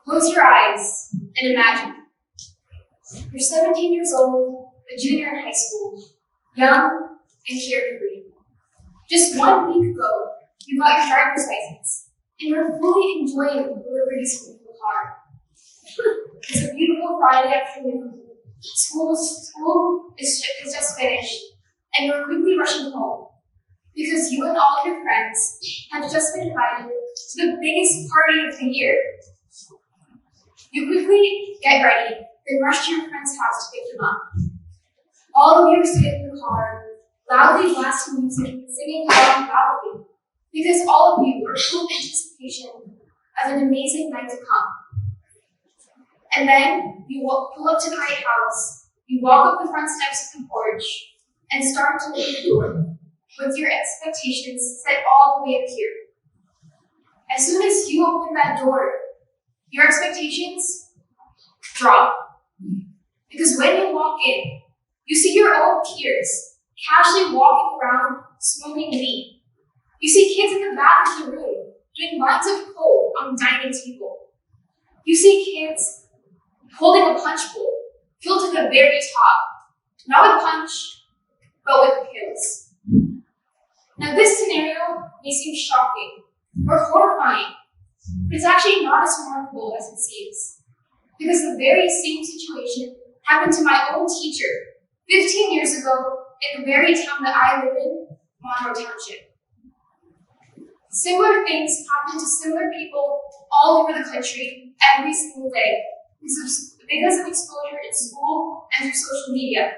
Close your eyes and imagine. You're 17 years old, a junior in high school, young and carefree. Just 1 week ago, you got your driver's license, and you're fully enjoying the liberties of the car. It's a beautiful Friday afternoon. School has just finished, and you're quickly rushing home because you and all of your friends have just been invited to the biggest party of the year. You quickly get ready, then rush to your friend's house to pick them up. All of you are sitting in the car, loudly blasting music and singing along loudly, because all of you are full of anticipation of an amazing night to come. And then you pull up to the right house, you walk up the front steps of the porch, and start to open the door, with your expectations set all the way up here. As soon as you open that door, your expectations drop. Because when you walk in, you see your own peers casually walking around smoking weed. You see kids in the back of the room doing lines of coke on the dining table. You see kids holding a punch bowl filled to the very top, not with punch, but with pills. Now this scenario may seem shocking or horrifying, but it's actually not as remarkable as it seems, because the very same situation happened to my own teacher 15 years ago in the very town that I live in, Monroe Township. Similar things happen to similar people all over the country every single day because of exposure in school and through social media.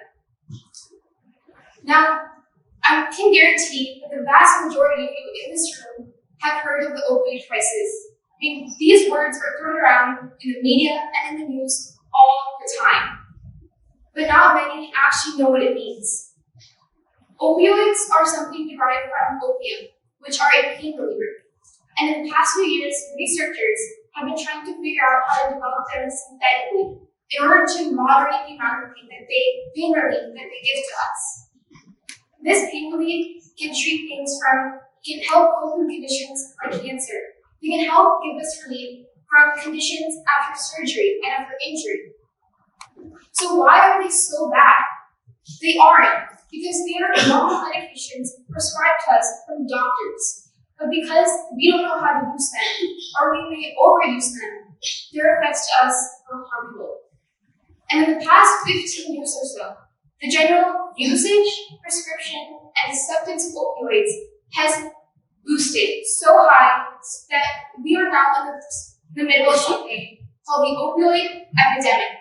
Now, I can guarantee that the vast majority of you in this room have heard of the opioid crisis. I mean, these words are thrown around in the media and in the news all the time, but not many actually know what it means. Opioids are something derived from opium, which are a pain reliever. And in the past few years, researchers have been trying to figure out how to develop them synthetically in order to moderate the amount of pain relief that they give to us. This pain relief can treat things can help cope with conditions like cancer. They can help give us relief from conditions after surgery and after injury. So why are they so bad? They aren't, because they are normal medications prescribed to us from doctors. But because we don't know how to use them, or we may overuse them, their effects to us are harmful. And in the past 15 years or so, the general usage, prescription, and acceptance of opioids has boosted so high that we are now in the middle of something called the opioid epidemic.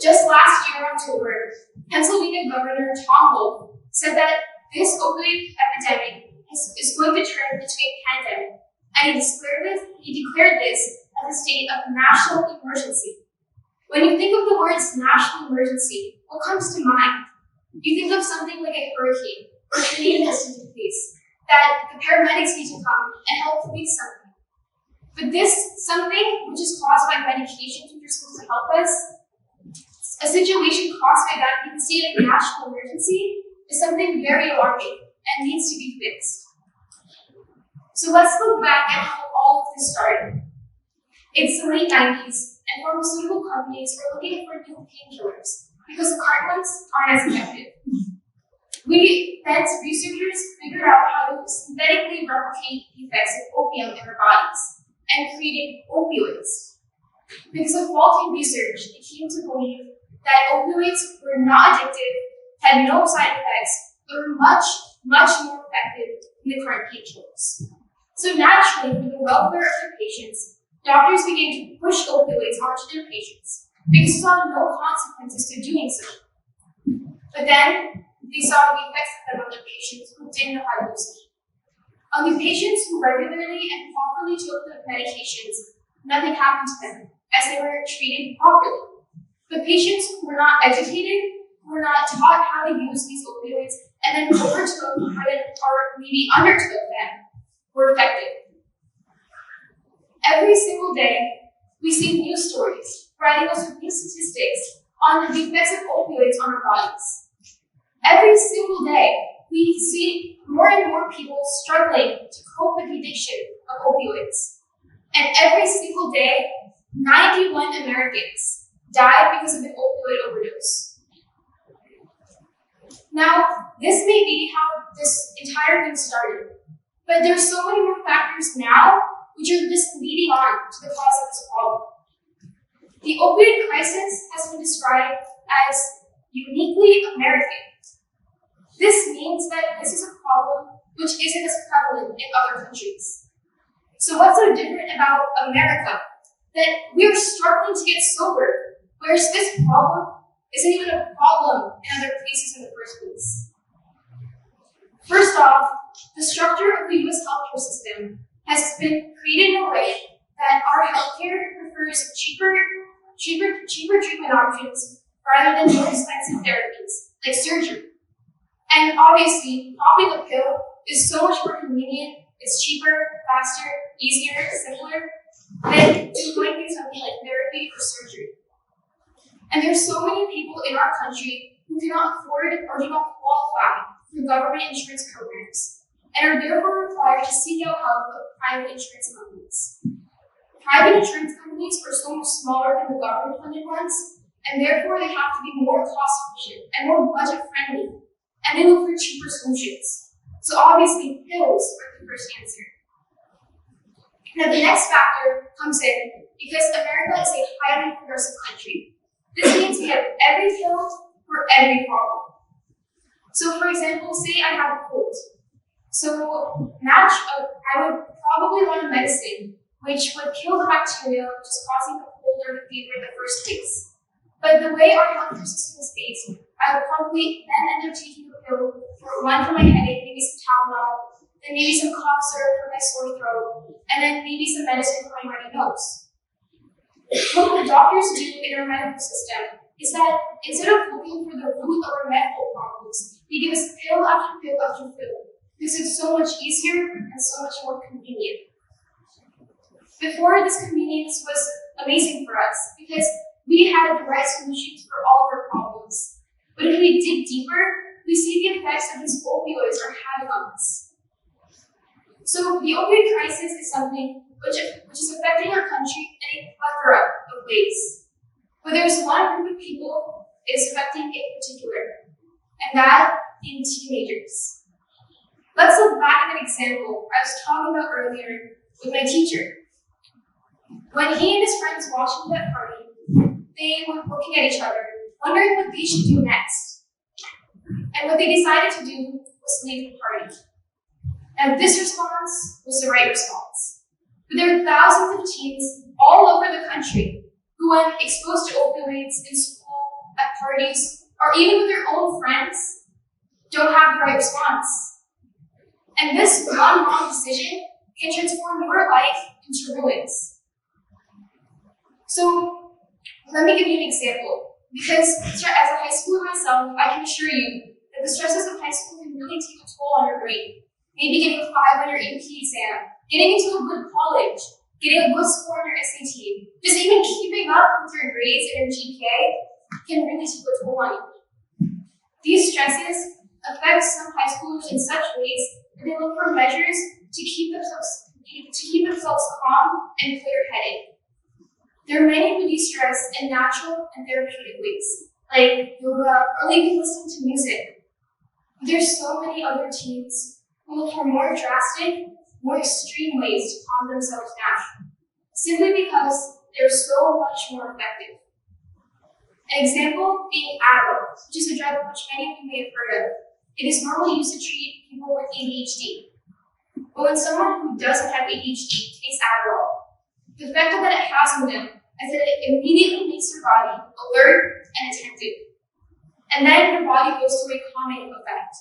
Just last year, October, Pennsylvania Governor Tom Wolf said that this opioid epidemic is going to turn into a pandemic, and he declared this as a state of national emergency. When you think of the words national emergency, what comes to mind? You think of something like a hurricane or a tornado has taken place, that the paramedics need to come and help fix something. But this something which is caused by medications which are supposed to help us, a situation caused by that in the state of national emergency, is something very alarming and needs to be fixed. So let's look back at how all of this started. It's the late 90s, and pharmaceutical companies were looking for new painkillers because the current ones aren't as effective. Researchers figured out how to synthetically replicate the effects of opium in our bodies and created opioids. Because of faulty research, they came to believe that opioids were not addictive, had no side effects, but were much, much more effective than the current painkillers. So naturally, for the welfare of their patients, doctors began to push opioids onto their patients because they saw no consequences to doing so. But then, they saw the effects of them on their patients who didn't know how to use them. On the patients who regularly and properly took the medications, nothing happened to them as they were treated properly. But patients who were not educated, who were not taught how to use these opioids, and then overtook or maybe undertook them, were affected. Every single day, we see news stories providing us with new statistics on the effects of opioids on our bodies. Every single day, we see more and more people struggling to cope with the addiction of opioids. And every single day, 91 Americans died because of an opioid overdose. Now, this may be how this entire thing started, but there's so many more factors now which are just leading on to the cause of this problem. The opioid crisis has been described as uniquely American. This means that this is a problem which isn't as prevalent in other countries. So what's so different about America? That we're struggling to get sober, whereas this problem isn't even a problem in other places in the first place. First off, the structure of the US healthcare system has been created in a way that our healthcare prefers cheaper treatment options rather than more expensive therapies, like surgery. And obviously, popping a pill is so much more convenient, it's cheaper, faster, easier, simpler than going through something like therapy or surgery. And there's so many people in our country who cannot afford or do not qualify for government insurance programs, and are therefore required to seek out help of private insurance companies. Private insurance companies are so much smaller than the government-funded ones, and therefore they have to be more cost-efficient and more budget-friendly, and they look for cheaper solutions. So obviously, pills are the first answer. Now the next factor comes in because America is a highly progressive country. This means we have every pill for every problem. So for example, say I have a cold. So I would probably want a medicine which would kill the bacteria which is causing the cold or the fever in the first place. But the way our healthcare system is based, I would probably then end up taking a pill for one for my headache, maybe some Tylenol, then maybe some cough syrup for my sore throat, and then maybe some medicine for my runny nose. What the doctors do in our medical system is that instead of looking for the root of our medical problems, they give us pill after pill after pill. This is so much easier and so much more convenient. Before, this convenience was amazing for us because we had the right solutions for all of our problems. But if we dig deeper, we see the effects that these opioids are having on us. So the opioid crisis is something which is affecting our country in a plethora of ways. But there's one group of people it is affecting in particular, and that being teenagers. Let's look back at an example I was talking about earlier with my teacher. When he and his friends walked into that party, they were looking at each other, wondering what they should do next. And what they decided to do was leave the party. And this response was the right response. But there are thousands of teens all over the country who, when exposed to opioids in school, at parties, or even with their own friends, don't have the right response. And this one wrong decision can transform your life into ruins. So, let me give you an example. Because as a high schooler myself, I can assure you that the stresses of high school can really take a toll on your brain. Maybe getting a 5 on your AP exam, getting into a good college, getting a good score on your SAT, just even keeping up with your grades and your GPA can really take a toll on you. These stresses affect some high schoolers in such ways that they look for measures to keep themselves calm and clear-headed. There are many who de-stress in natural and therapeutic ways, like yoga or even listening to music. But there's so many other teens who look for more drastic, more extreme ways to calm themselves down, simply because they're so much more effective. An example being Adderall, which is a drug which many of you may have heard of. It is normally used to treat people with ADHD. But when someone who doesn't have ADHD takes Adderall, the effect that it has on them is that it immediately makes their body alert and attentive. And then your body goes through a calming effect.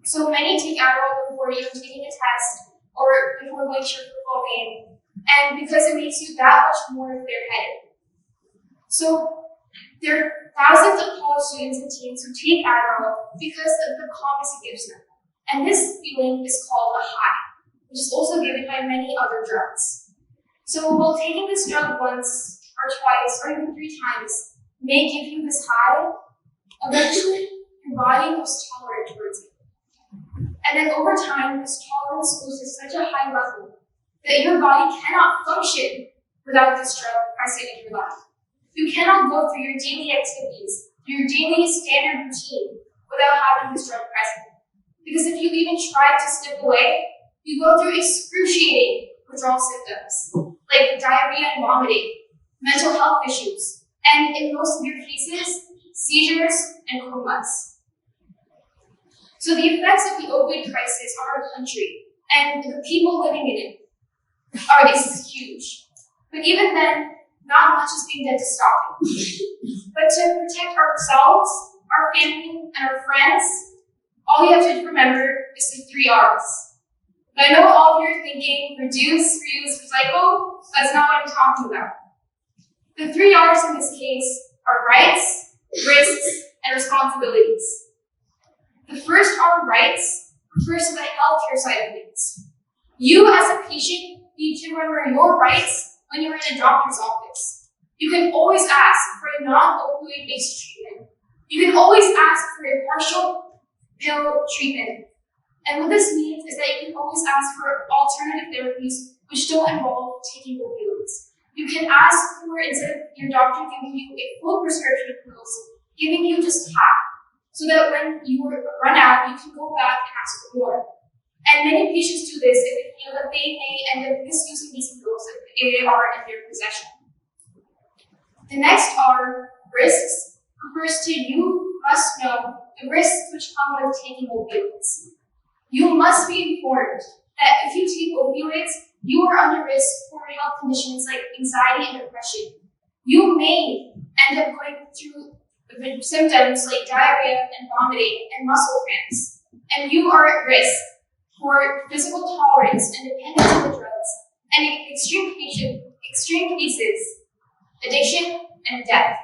So many take Adderall before even taking a test or before going to your football game, and because it makes you that much more clear-headed. So there are thousands of college students and teens who take Adderall because of the calmness it gives them. And this feeling is called a high, which is also given by many other drugs. So while taking this drug once or twice or even 3 times may give you this high, eventually your body grows tolerant towards it. And then over time, this tolerance goes to such a high level that your body cannot function without this drug present in your life. You cannot go through your daily activities, through your daily standard routine, without having this drug present. Because if you even try to step away, you go through excruciating withdrawal symptoms, like diarrhea and vomiting, mental health issues, and in most severe cases, seizures and comas. So the effects of the opioid crisis on our country and the people living in it is huge. But even then, not much is being done to stop it. But to protect ourselves, our family, and our friends, all you have to remember is the 3 R's. And I know what all of you are thinking: reduce, reuse, recycle. That's not what I'm talking about. The 3 R's in this case are rights, risks, and responsibilities. The first R, rights, refers to the healthcare side of things. You as a patient need to remember your rights when you're in a doctor's office. You can always ask for a non-opioid based treatment. You can always ask for a partial pill treatment. And what this means is that you can always ask for alternative therapies which don't involve taking opioids. You can ask for, instead of your doctor giving you a full prescription of pills, giving you just half, so that when you run out, you can go back and ask for more. And many patients do this if they feel that they may end up misusing these pills if they are in their possession. The next R, risks, refers to you must know the risks which come with taking opioids. You must be informed that if you take opioids, you are under risk for health conditions like anxiety and depression. You may end up going through symptoms like diarrhea and vomiting and muscle cramps. And you are at risk for physical tolerance and dependence on the drugs, and in extreme cases, addiction and death.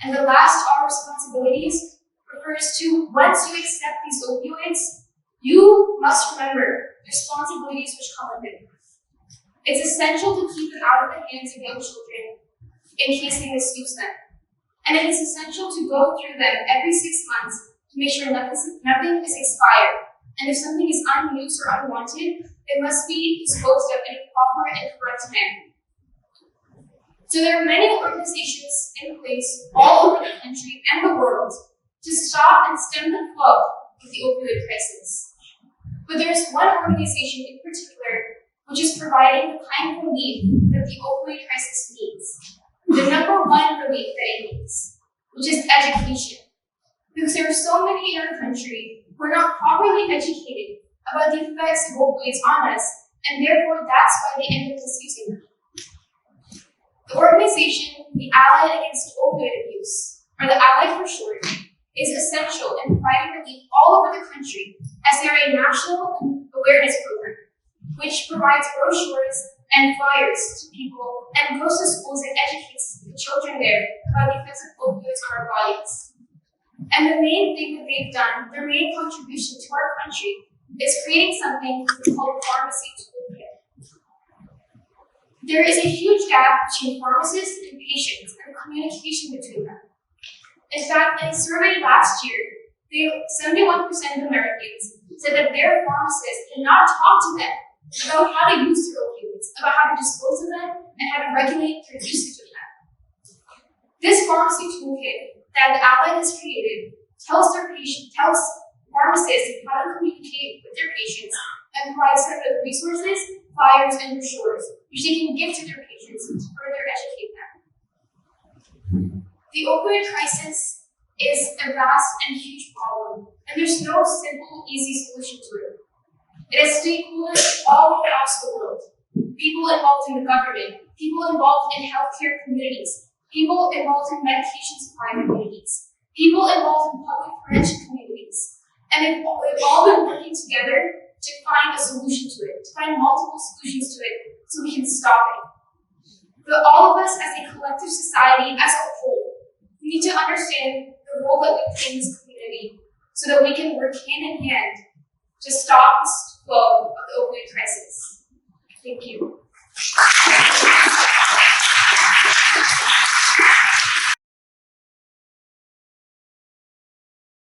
And the last R, responsibilities, refers to once you accept these opioids, you must remember the responsibilities which come with it. It's essential to keep them out of the hands of young children in case they misuse them. And it is essential to go through them every 6 months to make sure nothing is expired. And if something is unused or unwanted, it must be disposed of in a proper and correct manner. So there are many organizations in place all over the country and the world to stop and stem the flow of the opioid crisis. But there's one organization in particular which is providing the kind of relief that the opioid crisis needs. The number one relief that it needs, which is education. Because there are so many in our country who are not properly educated about the effects of opioids on us, and therefore that's why they end up misusing them. The organization, the Allied Against Opioid Abuse, or the Allied for short, is essential in providing relief all over the country, as they are a national awareness program, which provides brochures and flyers to people and goes to schools and educates the children there about the effects of opioids on our bodies. And the main thing that they've done, their main contribution to our country, is creating something called pharmacy toolkit. There is a huge gap between pharmacists and patients and communication between them. In fact, in a survey last year, 71% of Americans said that their pharmacists did not talk to them about how to use their opioids, about how to dispose of them, and how to regulate their usage of them. This pharmacy toolkit that the Allied has created tells pharmacists how to communicate with their patients and provides them with resources, flyers, and brochures, which they can give to their patients to further educate them. The opioid crisis is a vast and huge problem, and there's no simple, easy solution to it. It has stakeholders all across the world, people involved in the government, people involved in healthcare communities, people involved in medication supply communities, people involved in public prevention communities, and they've all been working together to find a solution to it, to find multiple solutions to it, so we can stop it. But all of us as a collective society, as a whole, we need to understand the role that we play in this community so that we can work hand in hand to stop this flow of the opioid crisis. Thank you.